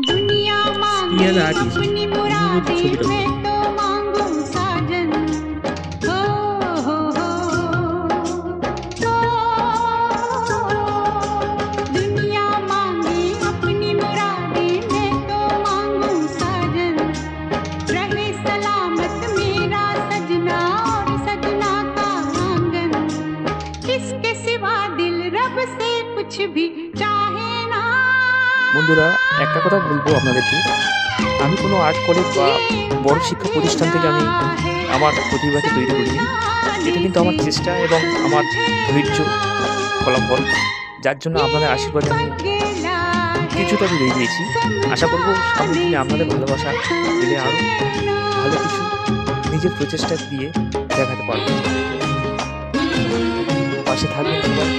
दुनिया he मांगे is an artist. अपनी He मुरादे ছবিটা मैं तो मांगू साजन हो हो हो दुनिया मांगे अपनी मुरादे मैं तो मांगू साजन रहे सलामत मेरा सजना और सजना का आंगन किसके सिवा दिल रब से कुछ भी चाहे ना বন্ধুরা, একটা কথা বলবো আপনাদেরকে, আমি কোনো আর্ট কলেজ বা বড় শিক্ষা প্রতিষ্ঠান থেকে আমি আমার প্রতিভাকে তৈরি করিনি। এটা কিন্তু আমার চেষ্টা এবং আমার ধৈর্য ফলাফল, যার জন্য আপনাদের আশীর্বাদে আমি কিছুটা দূর এগিয়েছি। আশা করব সামনের দিনে আপনাদের ভালোবাসা দিলে আরও ভালো কিছু নিজের প্রচেষ্টা দিয়ে দেখাতে পারবো। পাশে থাকবেন সবাই।